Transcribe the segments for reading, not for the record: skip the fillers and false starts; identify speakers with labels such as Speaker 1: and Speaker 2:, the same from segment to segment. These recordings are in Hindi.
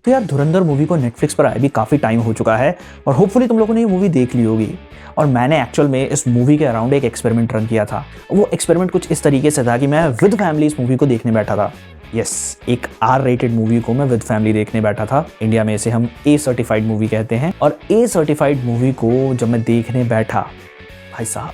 Speaker 1: तो यार धुरंधर मूवी को नेटफ्लिक्स पर आए भी काफ़ी टाइम हो चुका है और होपफुली तुम लोगों ने ये मूवी देख ली होगी। और मैंने एक्चुअल में इस मूवी के अराउंड एक एक्सपेरिमेंट रन किया था। वो एक्सपेरिमेंट कुछ इस तरीके से था कि मैं विद फैमिली इस मूवी को देखने बैठा था। यस, एक R-रेटेड मूवी को मैं विद फैमिली देखने बैठा था। इंडिया में इसे हम A सर्टिफाइड मूवी कहते हैं। और A सर्टिफाइड मूवी को जब मैं देखने बैठा, भाई साहब,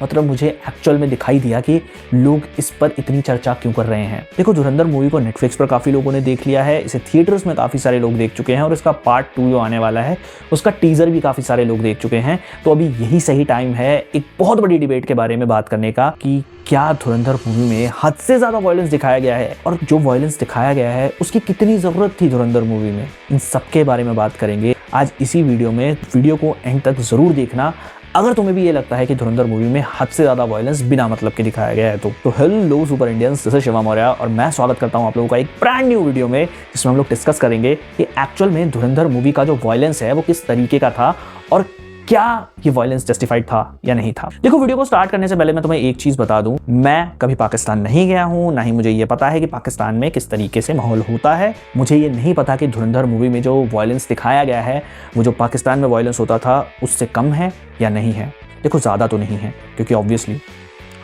Speaker 1: मतलब मुझे एक्चुअल में दिखाई दिया कि लोग इस पर इतनी चर्चा क्यों कर रहे हैं। देखो, धुरंधर मूवी को नेटफ्लिक्स पर काफ़ी लोगों ने देख लिया है, इसे थिएटर्स में काफ़ी सारे लोग देख चुके हैं और इसका पार्ट 2 जो आने वाला है उसका टीज़र भी काफ़ी सारे लोग देख चुके हैं। तो अभी यही सही टाइम है एक बहुत बड़ी डिबेट के बारे में बात करने का कि क्या धुरंधर मूवी में हद से ज़्यादा वायलेंस दिखाया गया है और जो वायलेंस दिखाया गया है उसकी कितनी ज़रूरत थी धुरंधर मूवी में। इन सब के बारे में बात करेंगे आज इसी वीडियो में। वीडियो को एंड तक ज़रूर देखना अगर तुम्हें भी ये लगता है कि धुरंधर मूवी में हद से ज़्यादा वायलेंस बिना मतलब के दिखाया गया है तो hello super Indians, this is Shiva Maurya और मैं स्वागत करता हूं आप लोगों का एक ब्रांड न्यू वीडियो में, जिसमें हम लोग डिस्कस करेंगे कि एक्चुअल में धुरंधर मूवी का जो वायलेंस है वो किस तरीके का था और क्या ये वायलेंस जस्टिफाइड था या नहीं था। देखो, वीडियो को स्टार्ट करने से पहले मैं तुम्हें एक चीज बता दूं, मैं कभी पाकिस्तान नहीं गया हूं, ना ही मुझे ये पता है कि पाकिस्तान में किस तरीके से माहौल होता है। मुझे ये नहीं पता कि धुरंधर मूवी में जो वायलेंस दिखाया गया है वो जो पाकिस्तान में वायलेंस होता था उससे कम है या नहीं है। देखो, ज़्यादा तो नहीं है क्योंकि ऑब्वियसली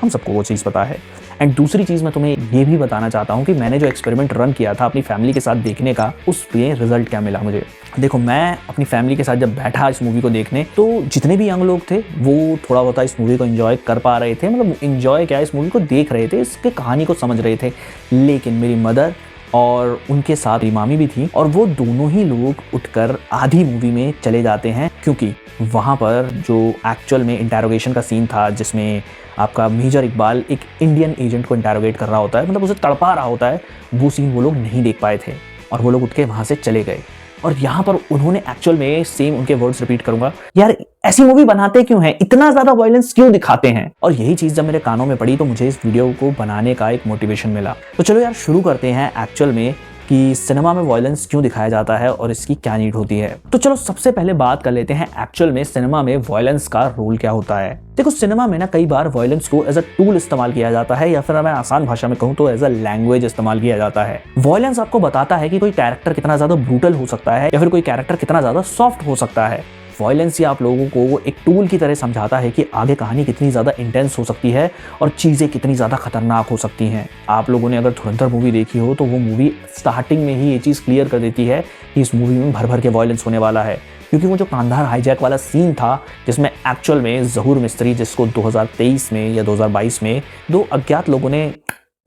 Speaker 1: हम सबको वो चीज़ पता है। एंड दूसरी चीज़ मैं तुम्हें ये भी बताना चाहता हूँ कि मैंने जो एक्सपेरिमेंट रन किया था अपनी फैमिली के साथ देखने का, उस पे रिजल्ट क्या मिला मुझे। देखो, मैं अपनी फैमिली के साथ जब बैठा इस मूवी को देखने तो जितने भी यंग लोग थे वो थोड़ा बहुत इस मूवी को एंजॉय कर पा रहे थे, मतलब एंजॉय क्या, इस मूवी को देख रहे थे, इसके कहानी को समझ रहे थे। लेकिन मेरी मदर और उनके साथ इमामी भी थी और वो दोनों ही लोग उठकर आधी मूवी में चले जाते हैं क्योंकि वहाँ पर जो एक्चुअल में इंटेरोगेशन का सीन था जिसमें आपका मेजर इकबाल एक इंडियन एजेंट को इंटेरोगेट कर रहा होता है, मतलब उसे तड़पा रहा होता है, वो सीन वो लोग नहीं देख पाए थे और वो लोग उठ के वहाँ से चले गए। और यहाँ पर उन्होंने एक्चुअल में सेम उनके वर्ड्स रिपीट करूंगा, यार ऐसी मूवी बनाते क्यों हैं, इतना ज्यादा वायलेंस क्यों दिखाते हैं। और यही चीज जब मेरे कानों में पड़ी तो मुझे इस वीडियो को बनाने का एक मोटिवेशन मिला। तो चलो यार शुरू करते हैं एक्चुअल में कि सिनेमा में वायलेंस क्यों दिखाया जाता है और इसकी क्या नीड होती है। तो चलो सबसे पहले बात कर लेते हैं एक्चुअल में सिनेमा में वायलेंस का रोल क्या होता है। देखो, सिनेमा में ना कई बार वायलेंस को एज अ टूल इस्तेमाल किया जाता है या फिर मैं आसान भाषा में कहूँ तो एज अ लैंग्वेज इस्तेमाल किया जाता है। वायलेंस आपको बताता है कि कोई कैरेक्टर कितना ज्यादा ब्रूटल हो सकता है या फिर कोई कैरेक्टर कितना ज्यादा सॉफ्ट हो सकता है। वायलेंस ही आप लोगों को एक टूल की तरह समझाता है कि आगे कहानी कितनी ज़्यादा इंटेंस हो सकती है और चीज़ें कितनी ज़्यादा खतरनाक हो सकती हैं। आप लोगों ने अगर धुरंधर मूवी देखी हो तो वो मूवी स्टार्टिंग में ही ये चीज़ क्लियर कर देती है कि इस मूवी में भर भर के वायलेंस होने वाला है। क्योंकि वो जो कांधार हाईजैक वाला सीन था जिसमें एक्चुअल में ज़हूर मिस्त्री, जिसको 2023 में या 2022 में 2 अज्ञात लोगों ने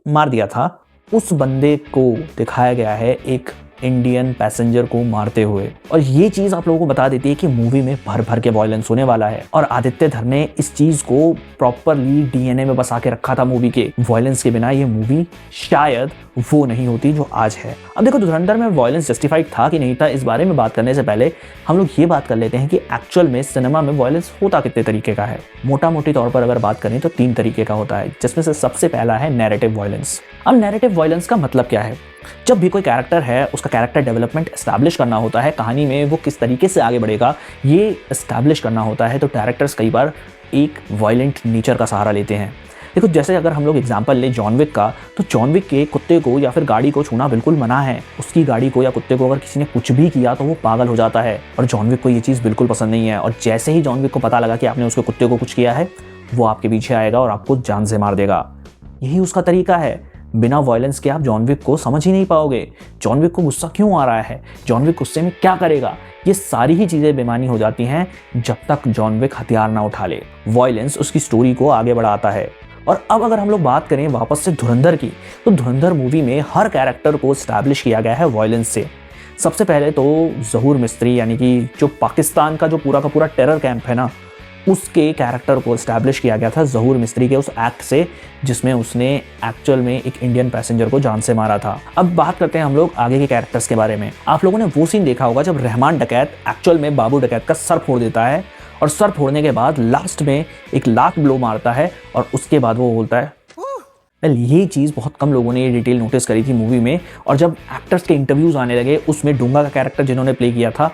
Speaker 1: मार दिया था, उस बंदे को दिखाया गया है एक इंडियन पैसेंजर को मारते हुए। और ये चीज आप लोगों को बता देती है कि मूवी में भर भर के वायलेंस होने वाला है। और आदित्य धर ने इस चीज को प्रॉपरली DNA में बसा के रखा था मूवी के। वायलेंस के बिना ये मूवी शायद वो नहीं होती जो आज है। अब देखो, धुरंधर में वायलेंस जस्टिफाइड था कि नहीं था, इस बारे में बात करने से पहले हम लोग ये बात कर लेते हैं कि एक्चुअल में सिनेमा में वायलेंस होता कितने तरीके का है। मोटा मोटी तौर पर अगर बात करें तो 3 तरीके का होता है, जिसमें से सबसे पहला है नैरेटिव वायलेंस। अब नैरेटिव वायलेंस का मतलब क्या है? जब भी कोई कैरेक्टर है उसका कैरेक्टर डेवलपमेंट एस्टैब्लिश करना होता है, कहानी में वो किस तरीके से आगे बढ़ेगा ये एस्टैब्लिश करना होता है, तो डायरेक्टर्स कई बार एक वायलेंट नेचर का सहारा लेते हैं। देखो, जैसे अगर हम लोग एग्जांपल ले जॉन विक का, तो जॉन विक के कुत्ते को या फिर गाड़ी को छूना बिल्कुल मना है। उसकी गाड़ी को या कुत्ते को अगर किसी ने कुछ भी किया तो वो पागल हो जाता है और जॉन विक को ये चीज़ बिल्कुल पसंद नहीं है। और जैसे ही जॉन विक को पता लगा कि आपने उसके कुत्ते को कुछ किया है, वो आपके पीछे आएगा और आपको जान से मार देगा। यही उसका तरीका है। बिना वायलेंस के आप जॉन विक को समझ ही नहीं पाओगे। जॉन विक को गुस्सा क्यों आ रहा है, जॉन विक गुस्से में क्या करेगा, ये सारी ही चीज़ें बेमानी हो जाती हैं जब तक जॉन विक हथियार ना उठा ले। वायलेंस उसकी स्टोरी को आगे बढ़ाता है। और अब अगर हम लोग बात करें वापस से धुरंधर की, तो धुरंधर मूवी में हर कैरेक्टर को एस्टैब्लिश किया गया है वायलेंस से। सबसे पहले तो ज़हूर मिस्त्री, यानी कि जो पाकिस्तान का जो पूरा का पूरा टेरर कैंप है ना, उसके कैरेक्टर को एस्टैब्लिश किया गया था ज़हूर मिस्त्री के उस एक्ट से जिसमें उसने एक्चुअल में एक इंडियन पैसेंजर को जान से मारा था। अब बात करते हैं हम लोग आगे के कैरेक्टर्स के बारे में। आप लोगों ने वो सीन देखा होगा जब रहमान डकैत एक्चुअल में बाबू डकैत का सर फोड़ देता है और सर फोड़ने के बाद लास्ट में एक लात ब्लो मारता है और उसके बाद वो बोलता है। ये चीज़ बहुत कम लोगों ने ये डिटेल नोटिस करी थी मूवी में। और जब एक्टर्स के इंटरव्यूज आने लगे, उसमें डूंगा का कैरेक्टर जिन्होंने प्ले किया था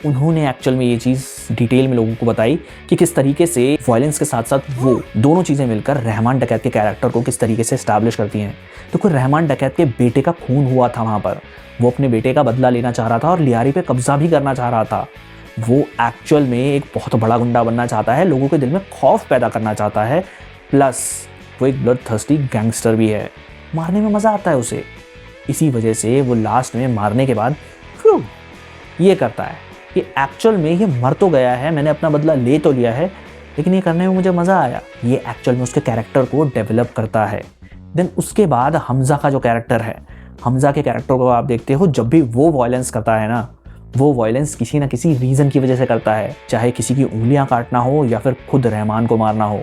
Speaker 1: उन्होंने एक्चुअल में ये चीज़ डिटेल में लोगों को बताई कि किस तरीके से वायलेंस के साथ साथ वो दोनों चीज़ें मिलकर रहमान डकैत के कैरेक्टर को किस तरीके से एस्टैब्लिश करती हैं। तो कोई रहमान डकैत के बेटे का खून हुआ था वहाँ पर, वो अपने बेटे का बदला लेना चाह रहा था और लियारी पे कब्जा भी करना चाह रहा था। वो एक्चुअल में एक बहुत बड़ा गुंडा बनना चाहता है, लोगों के दिल में खौफ पैदा करना चाहता है, प्लस वो एक ब्लड थर्स्टी गैंगस्टर भी है। मारने में मज़ा आता है उसे। इसी वजह से वो लास्ट में मारने के बाद ये करता है कि एक्चुअल में ये मर तो गया है, मैंने अपना बदला ले तो लिया है, लेकिन ये करने में मुझे मज़ा आया। ये एक्चुअल में उसके कैरेक्टर को डेवलप करता है। देन उसके बाद हमज़ा का जो कैरेक्टर है, हमज़ा के कैरेक्टर को आप देखते हो, जब भी वो वायलेंस करता है ना, वो वायलेंस किसी ना किसी रीज़न की वजह से करता है, चाहे किसी की उंगलियां काटना हो या फिर खुद रहमान को मारना हो।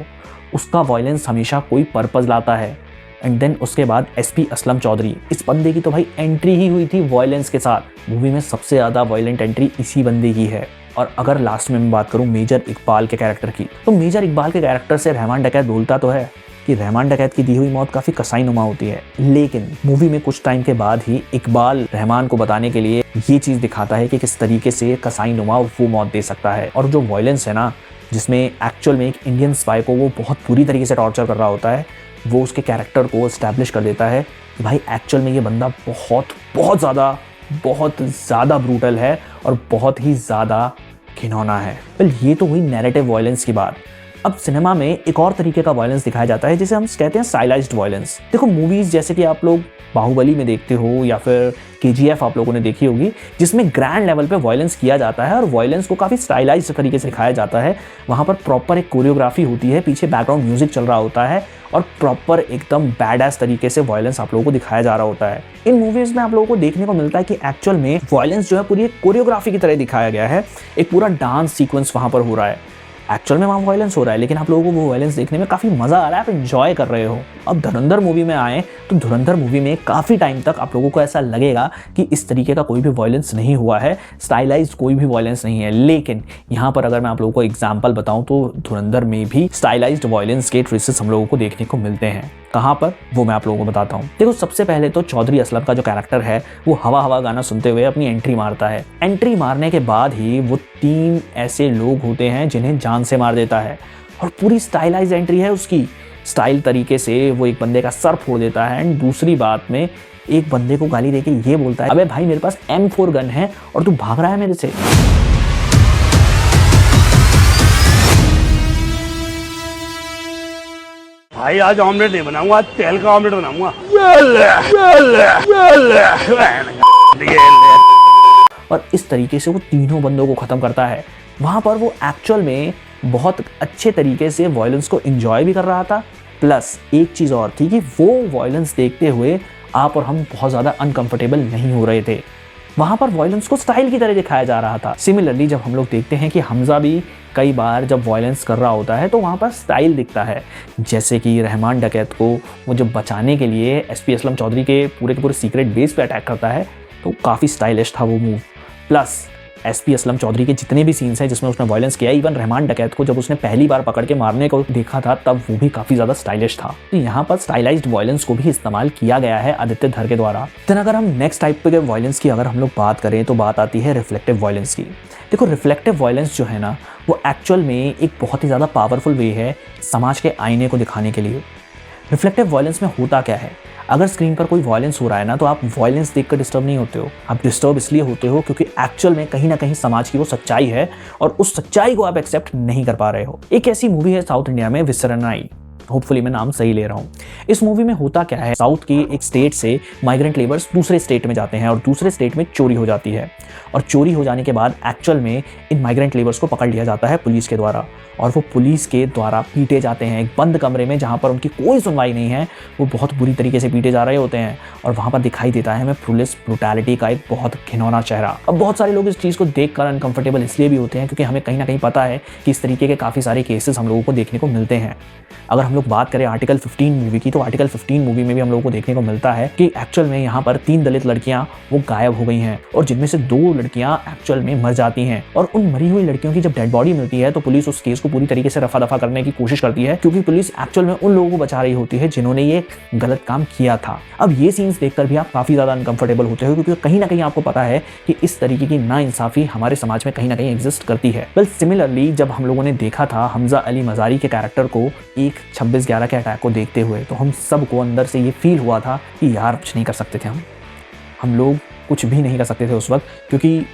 Speaker 1: उसका वायलेंस हमेशा कोई पर्पज़ लाता है। एंड देन उसके बाद एसपी असलम चौधरी, इस बंदे की तो भाई एंट्री ही हुई थी वायलेंस के साथ। मूवी में सबसे ज़्यादा वायलेंट एंट्री इसी बंदे की है। और अगर लास्ट में मैं बात करूँ मेजर इकबाल के कैरेक्टर की, तो मेजर इकबाल के कैरेक्टर से रहमान डकैत बोलता तो है कि रहमान डकैत की दी हुई मौत काफ़ी कसाईनुमा होती है, लेकिन मूवी में कुछ टाइम के बाद ही इकबाल रहमान को बताने के लिए ये चीज़ दिखाता है कि किस तरीके से कसाईनुमा वो मौत दे सकता है। और जो वायलेंस है ना, जिसमें एक्चुअल में एक इंडियन स्पाई को वो बहुत बुरी तरीके से टॉर्चर कर रहा होता है, वो उसके कैरेक्टर को एस्टैब्लिश कर देता है कि भाई एक्चुअल में ये बंदा बहुत ज़्यादा ब्रूटल है और बहुत ही ज़्यादा घिनौना है। वेल, ये तो हुई नैरेटिव वायलेंस की बात। अब सिनेमा में एक और तरीके का वायलेंस दिखाया जाता है जिसे हम कहते हैं स्टाइलाइज्ड वायलेंस। देखो, मूवीज़ जैसे कि आप लोग बाहुबली में देखते हो या फिर केजीएफ आप लोगों ने देखी होगी, जिसमें ग्रैंड लेवल पे वायलेंस किया जाता है और वायलेंस को काफ़ी स्टाइलाइज्ड तरीके से दिखाया जाता है। वहाँ पर प्रॉपर एक कोरियोग्राफी होती है, पीछे बैकग्राउंड म्यूजिक चल रहा होता है और प्रॉपर एकदम बैडएस तरीके से वायलेंस आप लोगों को दिखाया जा रहा होता है। इन मूवीज़ में आप लोगों को देखने को मिलता है कि एक्चुअल में वायलेंस जो है पूरी एक कोरियोग्राफी की तरह दिखाया गया है। एक पूरा डांस सीक्वेंस वहाँ पर हो रहा है, एक्चुअल में वहाँ वायलेंस हो रहा है, लेकिन आप लोगों को वो वायलेंस देखने में काफ़ी मज़ा आ रहा है, आप एंजॉय कर रहे हो। अब धुरंधर मूवी में आए तो धुरंधर मूवी में काफ़ी टाइम तक आप लोगों को ऐसा लगेगा कि इस तरीके का कोई भी वायलेंस नहीं हुआ है, स्टाइलाइज्ड कोई भी वायलेंस नहीं है। लेकिन यहाँ पर अगर मैं आप लोगों को एग्जाम्पल बताऊँ तो धुरंधर में भी स्टाइलाइज्ड वायलेंस के ट्रेसेस हम लोगों को देखने को मिलते हैं। कहाँ पर, वो मैं आप लोगों को बताता हूँ। देखो, सबसे पहले तो चौधरी असलम का जो कैरेक्टर है वो हवा हवा गाना सुनते हुए अपनी एंट्री मारता है। एंट्री मारने के बाद ही वो 3 ऐसे लोग होते हैं जिन्हें जान से मार देता है और पूरी स्टाइलाइज एंट्री है उसकी। स्टाइल तरीके से वो एक बंदे का सर फोड़ देता है एंड दूसरी बात में एक बंदे को गाली देके ये बोलता है, अबे भाई मेरे पास M4 गन है और तू भाग रहा है मेरे से।
Speaker 2: भाई आज ऑमलेट नहीं बनाऊंगा, आज तेल का ऑमलेट बनाऊंगा।
Speaker 1: और इस तरीके से वो तीनों बंदों को ख़त्म करता है। वहाँ पर वो एक्चुअल में बहुत अच्छे तरीके से वायलेंस को एंजॉय भी कर रहा था, प्लस एक चीज़ और थी कि वो वायलेंस देखते हुए आप और हम बहुत ज़्यादा अनकंफर्टेबल नहीं हो रहे थे। वहाँ पर वायलेंस को स्टाइल की तरह दिखाया जा रहा था। सिमिलरली जब हम लोग देखते हैं कि हमज़ा भी कई बार जब वायलेंस कर रहा होता है तो वहाँ पर स्टाइल दिखता है, जैसे कि रहमान डकैत को वो जब बचाने के लिए एसपी असलम चौधरी के पूरे सीक्रेट बेस पे अटैक करता है, तो काफ़ी स्टाइलिश था वो move. Plus SP Aslam Chaudhary के जितने भी सीन्स हैं जिसमें उसने वायलेंस किया, इवन रहमान डकैत को जब उसने पहली बार पकड़ के मारने को देखा था तब वो भी काफ़ी ज़्यादा स्टाइलिश था। तो यहाँ पर स्टाइलाइज्ड वायलेंस को भी इस्तेमाल किया गया है आदित्य धर के द्वारा। देन अगर हम नेक्स्ट टाइप के वायलेंस की अगर हम लोग बात करें तो बात आती है रिफ्लेक्टिव वायलेंस की। देखो, रिफ्लेक्टिव वायलेंस जो है ना, वो एक्चुअल में एक बहुत ही ज़्यादा पावरफुल वे है समाज के आईने को दिखाने के लिए। रिफ्लेक्टिव वायलेंस में होता क्या है, अगर स्क्रीन पर कोई वायलेंस हो रहा है ना, तो आप वायलेंस देखकर डिस्टर्ब नहीं होते हो, आप डिस्टर्ब इसलिए होते हो क्योंकि एक्चुअल में कहीं ना कहीं समाज की वो सच्चाई है और उस सच्चाई को आप एक्सेप्ट नहीं कर पा रहे हो। एक ऐसी मूवी है साउथ इंडिया में, विसरनाई, होपफुली मैं नाम सही ले रहा हूँ। इस मूवी में होता क्या है, साउथ की एक स्टेट से माइग्रेंट लेबर्स दूसरे स्टेट में जाते हैं और दूसरे स्टेट में चोरी हो जाती है और चोरी हो जाने के बाद एक्चुअल में इन माइग्रेंट लेबर्स को पकड़ लिया जाता है पुलिस के द्वारा और वो पुलिस के द्वारा पीटे जाते हैं एक बंद कमरे में जहाँ पर उनकी कोई सुनवाई नहीं है। वो बहुत बुरी तरीके से पीटे जा रहे होते हैं और वहाँ पर दिखाई देता है हमें पुलिस ब्रुटैलिटी का एक बहुत घिनौना चेहरा। अब बहुत सारे लोग इस चीज़ को देखकर अनकंफर्टेबल इसलिए भी होते हैं क्योंकि हमें कहीं ना कहीं पता है कि इस तरीके के काफ़ी सारे केसेस हम लोगों को देखने को मिलते हैं। अगर हम लोग बात करें आर्टिकल 15 मूवी की, तो आर्टिकल 15 मूवी में भी हम लोगों को देखने को मिलता है कि एक्चुअल में यहाँ पर 3 दलित लड़कियां वो गायब हो गई हैं और जिनमें से 2 लड़कियां एक्चुअल में मर जाती हैं। और उन मरी हुई लड़कियों की जब डेड बॉडी मिलती है तो पुलिस उस केस को पूरी तरीके से रफा दफा करने की कोशिश करती है, क्योंकि पुलिस एक्चुअल में उन लोगों को बचा रही होती है जिन्होंने ये गलत काम किया था। अब ये सीन्स देखकर भी आप काफी ज्यादा अनकंफर्टेबल होते हो, क्योंकि कहीं ना कहीं आपको पता है कि इस तरीके की नाइंसाफी हमारे समाज में कहीं ना कहीं एग्जिस्ट करती है। वेल सिमिलरली जब हम लोगों ने देखा था हमजा अली मज़ारी के कैरेक्टर को एक 26/11 के अटैक को देखते हुए, तो हम सबको अंदर से ये फील हुआ था कि यार कुछ नहीं कर सकते थे, हम लोग कुछ भी नहीं कर सकते थे उस वक्त, क्योंकि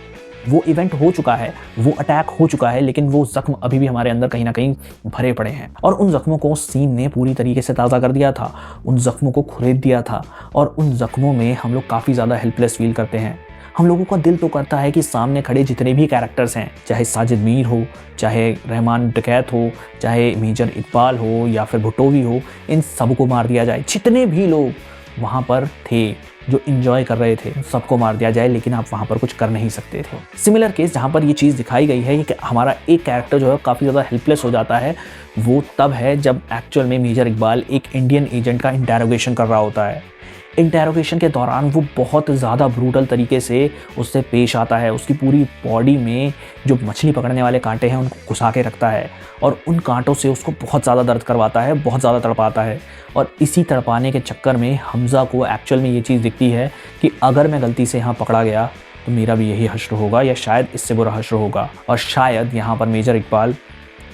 Speaker 1: वो इवेंट हो चुका है, वो अटैक हो चुका है, लेकिन वो जख्म अभी भी हमारे अंदर कहीं ना कहीं भरे पड़े हैं। और उन जख्मों को सीन ने पूरी तरीके से ताज़ा कर दिया था, उन जख्मों को खुरेद दिया था, और उन जख्मों में हम लोग काफ़ी ज़्यादा हेल्पलेस फील करते हैं। हम लोगों का दिल तो करता है कि सामने खड़े जितने भी कैरेक्टर्स हैं, चाहे साजिद मीर हो, चाहे रहमान डकैत हो, चाहे मेजर इकबाल हो या फिर भुट्टोवी हो, इन सबको मार दिया जाए। जितने भी लोग वहाँ पर थे जो इंजॉय कर रहे थे सबको मार दिया जाए, लेकिन आप वहाँ पर कुछ कर नहीं सकते थे। सिमिलर केस जहाँ पर ये चीज़ दिखाई गई है कि हमारा एक कैरेक्टर जो है काफ़ी ज़्यादा हेल्पलेस हो जाता है, वो तब है जब एक्चुअल में मेजर इकबाल एक इंडियन एजेंट का इंटेरोगेशन कर रहा होता है। इंटेरोगेशन के दौरान वो बहुत ज़्यादा ब्रूटल तरीके से उससे पेश आता है, उसकी पूरी बॉडी में जो मछली पकड़ने वाले कांटे हैं उनको घुसा के रखता है और उन कांटों से उसको बहुत ज़्यादा दर्द करवाता है, बहुत ज़्यादा तड़पाता है। और इसी तड़पाने के चक्कर में हमज़ा को एक्चुअल में ये चीज़ दिखती है कि अगर मैं गलती से यहाँ पकड़ा गया तो मेरा भी यही हश्र होगा या शायद इससे बुरा हश्र होगा। और शायद यहाँ पर मेजर इकबाल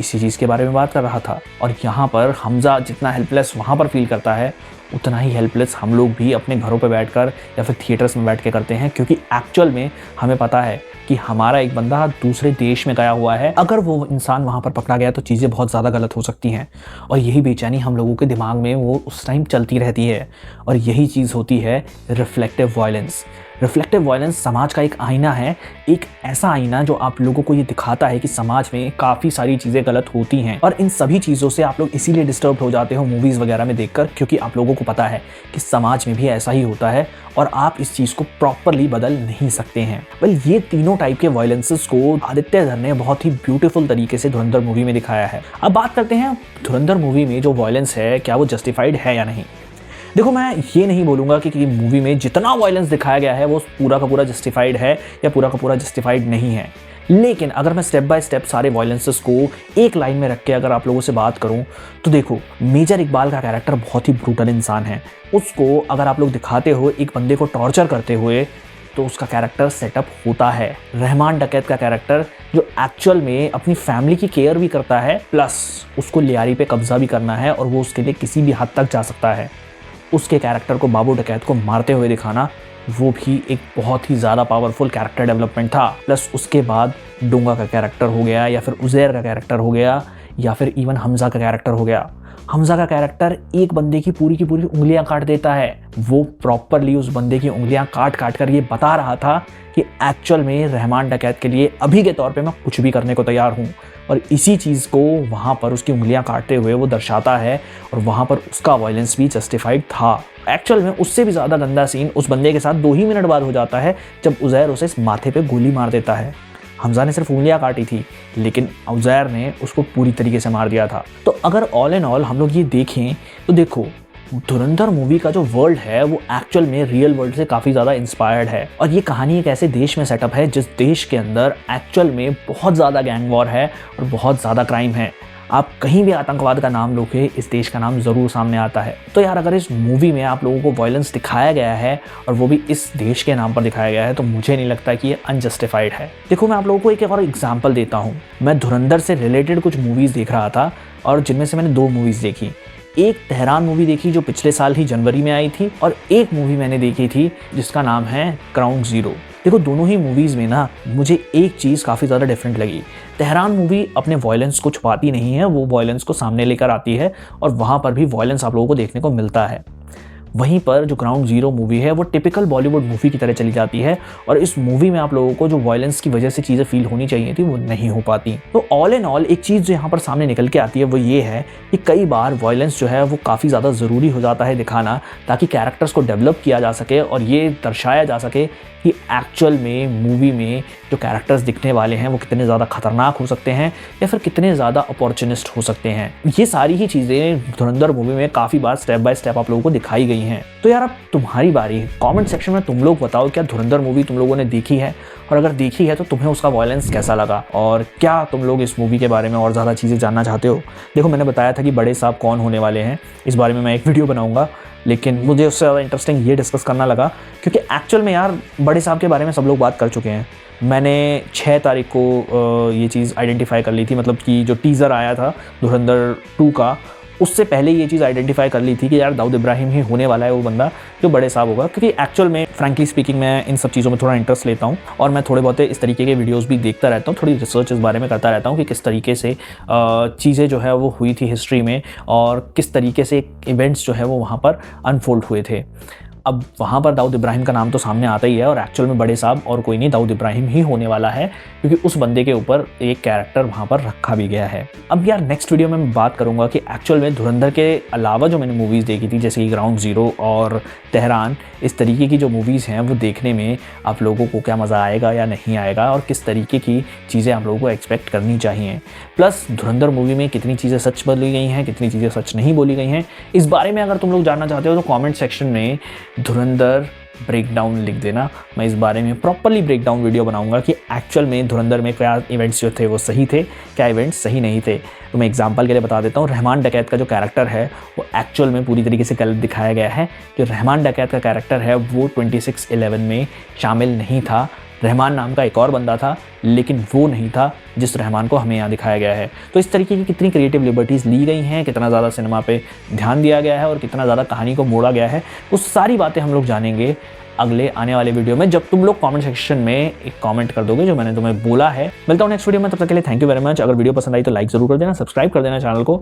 Speaker 1: इसी चीज़ के बारे में बात कर रहा था। और यहाँ पर हमज़ा जितना हेल्पलेस वहाँ पर फील करता है, उतना ही हेल्पलेस हम लोग भी अपने घरों पे बैठकर या फिर थिएटर्स में बैठ के करते हैं, क्योंकि एक्चुअल में हमें पता है कि हमारा एक बंदा दूसरे देश में गया हुआ है, अगर वो इंसान वहाँ पर पकड़ा गया तो चीज़ें बहुत ज़्यादा गलत हो सकती हैं। और यही बेचैनी हम लोगों के दिमाग में वो उस टाइम चलती रहती है, और यही चीज़ होती है रिफ्लेक्टिव वायलेंस। रिफ्लेक्टिव वायलेंस समाज का एक आईना है, एक ऐसा आईना जो आप लोगों को ये दिखाता है कि समाज में काफ़ी सारी चीज़ें गलत होती हैं। और इन सभी चीज़ों से आप लोग इसीलिए डिस्टर्ब हो जाते हो मूवीज़ वगैरह में देखकर, क्योंकि आप लोगों को पता है कि समाज में भी ऐसा ही होता है और आप इस चीज़ को प्रॉपरली बदल नहीं सकते हैं। वेल ये तीनों टाइप के वायलेंसेस को आदित्य धर ने बहुत ही ब्यूटीफुल तरीके से धुरंधर मूवी में दिखाया है। अब बात करते हैं धुरंधर मूवी में जो वायलेंस है क्या वो जस्टिफाइड है या नहीं। देखो मैं ये नहीं बोलूँगा कि मूवी में जितना वायलेंस दिखाया गया है वो पूरा का पूरा जस्टिफाइड है या पूरा का पूरा जस्टिफाइड नहीं है, लेकिन अगर मैं स्टेप बाय स्टेप सारे वायलेंसेस को एक लाइन में रख के अगर आप लोगों से बात करूं तो देखो मेजर इकबाल का कैरेक्टर बहुत ही ब्रूटल इंसान है। उसको अगर आप लोग दिखाते हो एक बंदे को टॉर्चर करते हुए तो उसका कैरेक्टर सेटअप होता है। रहमान डकैत का कैरेक्टर जो एक्चुअल में अपनी फैमिली की केयर भी करता है, प्लस उसको लियारी पे कब्जा भी करना है और वो उसके लिए किसी भी हद तक जा सकता है, उसके कैरेक्टर को बाबू डकैत को मारते हुए दिखाना वो भी एक बहुत ही ज़्यादा पावरफुल कैरेक्टर डेवलपमेंट था। प्लस उसके बाद डोंगा का कैरेक्टर हो गया या फिर उज़ैर का कैरेक्टर हो गया या फिर इवन हमज़ा का कैरेक्टर हो गया। हमज़ा का कैरेक्टर एक बंदे की पूरी उंगलियां काट देता है। वो प्रॉपरली उस बंदे की उंगलियां काट कर ये बता रहा था कि एक्चुअल में रहमान डकैत के लिए अभी के तौर पे मैं कुछ भी करने को तैयार हूँ, और इसी चीज़ को वहाँ पर उसकी उंगलियां काटते हुए वो दर्शाता है और वहाँ पर उसका वायलेंस भी जस्टिफाइड था। एक्चुअल में उससे भी ज़्यादा गंदा सीन उस बंदे के साथ 2 ही मिनट बाद हो जाता है जब उज़ैर उसे माथे पे गोली मार देता है। हमज़ा ने सिर्फ उंगलियां काटी थी, लेकिन उज़ैर ने उसको पूरी तरीके से मार दिया था। तो अगर ऑल एंड ऑल हम लोग ये देखें तो देखो धुरंधर मूवी का जो वर्ल्ड है वो एक्चुअल में रियल वर्ल्ड से काफ़ी ज़्यादा इंस्पायर्ड है। और ये कहानी एक ऐसे देश में सेटअप है जिस देश के अंदर एक्चुअल में बहुत ज़्यादा गैंग वॉर है और बहुत ज़्यादा क्राइम है। आप कहीं भी आतंकवाद का नाम लोगे इस देश का नाम ज़रूर सामने आता है। तो यार अगर इस मूवी में आप लोगों को वायलेंस दिखाया गया है और वो भी इस देश के नाम पर दिखाया गया है तो मुझे नहीं लगता कि ये अनजस्टिफाइड है। देखो मैं आप लोगों को एक और एग्जांपल देता हूँ। मैं धुरंधर से रिलेटेड कुछ मूवीज़ देख रहा था और जिनमें से मैंने 2 मूवीज़ देखी। एक तेहरान मूवी देखी जो पिछले साल ही जनवरी में आई थी, और एक मूवी मैंने देखी थी जिसका नाम है ग्राउंड ज़ीरो। देखो दोनों ही मूवीज़ में ना मुझे एक चीज़ काफ़ी ज़्यादा डिफरेंट लगी। तेहरान मूवी अपने वायलेंस को छुपाती नहीं है, वो वायलेंस को सामने लेकर आती है और वहाँ पर भी वायलेंस आप लोगों को देखने को मिलता है। वहीं पर जो ग्राउंड जीरो मूवी है वो टिपिकल बॉलीवुड मूवी की तरह चली जाती है और इस मूवी में आप लोगों को जो वायलेंस की वजह से चीज़ें फील होनी चाहिए थी वो नहीं हो पाती। तो ऑल इन ऑल एक चीज़ जो यहाँ पर सामने निकल के आती है वो ये है कि कई बार वायलेंस जो है वो काफ़ी ज़्यादा ज़रूरी हो जाता है दिखाना, ताकि कैरेक्टर्स को डेवलप किया जा सके और ये दर्शाया जा सके कि एक्चुअल में मूवी में जो कैरेक्टर्स दिखने वाले हैं वो कितने ज़्यादा खतरनाक हो सकते हैं या फिर कितने ज़्यादा अपॉर्चुनिस्ट हो सकते हैं। ये सारी ही चीज़ें धुरंधर मूवी में काफ़ी बार स्टेप बाय स्टेप आप लोगों को दिखाई गई हैं। तो यार अब तुम्हारी बारी, कमेंट सेक्शन में तुम लोग बताओ क्या धुरंधर मूवी तुम लोगों ने देखी है, और अगर देखी है तो तुम्हें उसका वायलेंस कैसा लगा और क्या तुम लोग इस मूवी के बारे में और ज़्यादा चीज़ें जानना चाहते हो। देखो मैंने बताया था कि बड़े साहब कौन होने वाले हैं, इस बारे में मैं एक वीडियो बनाऊंगा, लेकिन मुझे उससे ज़्यादा इंटरेस्टिंग ये डिस्कस करना लगा क्योंकि एक्चुअल में यार बड़े साहब के बारे में सब लोग बात कर चुके हैं। मैंने 6 तारीख को ये चीज़ आइडेंटिफाई कर ली थी, मतलब कि जो टीज़र आया था धुरंधर 2 का, उससे पहले ये चीज़ आइडेंटिफाई कर ली थी कि यार दाऊद इब्राहिम ही होने वाला है वो बंदा जो बड़े साहब होगा। क्योंकि एक्चुअल में फ्रैंकली स्पीकिंग मैं इन सब चीज़ों में थोड़ा इंटरेस्ट लेता हूँ और मैं थोड़े बहुत इस तरीके के वीडियोस भी देखता रहता हूँ, थोड़ी रिसर्च इस बारे में करता रहता हूँ कि किस तरीके से चीज़ें जो है वो हुई थी हिस्ट्री में और किस तरीके से इवेंट्स जो है वो वहाँ पर अनफोल्ड हुए थे। अब वहाँ पर दाऊद इब्राहिम का नाम तो सामने आता ही है और एक्चुअल में बड़े साहब और कोई नहीं दाऊद इब्राहिम ही होने वाला है, क्योंकि उस बंदे के ऊपर एक कैरेक्टर वहाँ पर रखा भी गया है। अब यार नेक्स्ट वीडियो में मैं बात करूँगा कि एक्चुअल में धुरंधर के अलावा जो मैंने मूवीज़ देखी थी जैसे कि ग्राउंड ज़ीरो और तेहरान, इस तरीके की जो मूवीज़ हैं वो देखने में आप लोगों को क्या मज़ा आएगा या नहीं आएगा और किस तरीके की चीज़ें आप लोगों को एक्सपेक्ट करनी चाहिए। प्लस धुरंधर मूवी में कितनी चीज़ें सच बोली गई हैं, कितनी चीज़ें सच नहीं बोली गई हैं, इस बारे में अगर तुम लोग जानना चाहते हो तो कमेंट सेक्शन में धुरंधर ब्रेकडाउन लिख देना। मैं इस बारे में प्रॉपरली ब्रेकडाउन वीडियो बनाऊंगा कि एक्चुअल में धुरंधर में क्या इवेंट्स जो थे वो सही थे, क्या इवेंट्स सही नहीं थे। तो मैं एग्जांपल के लिए बता देता हूँ, रहमान डकैत का जो कैरेक्टर है वो एक्चुअल में पूरी तरीके से गलत दिखाया गया है। जो रहमान डकैत का कैरेक्टर है वो 26/11 में शामिल नहीं था। रहमान नाम का एक और बंदा था लेकिन वो नहीं था जिस रहमान को हमें यहाँ दिखाया गया है। तो इस तरीके की कितनी क्रिएटिव लिबर्टीज़ ली गई हैं, कितना ज़्यादा सिनेमा पे ध्यान दिया गया है और कितना ज़्यादा कहानी को मोड़ा गया है, वो सारी बातें हम लोग जानेंगे अगले आने वाले वीडियो में, जब तुम लोग कमेंट सेक्शन में एक कमेंट कर दोगे जो मैंने तुम्हें बोला है। मिलता हूँ नेक्स्ट वीडियो में, तब तक के लिए थैंक यू वेरी मच। अगर वीडियो पसंद आई तो लाइक ज़रूर कर देना, सब्सक्राइब कर देना चैनल को।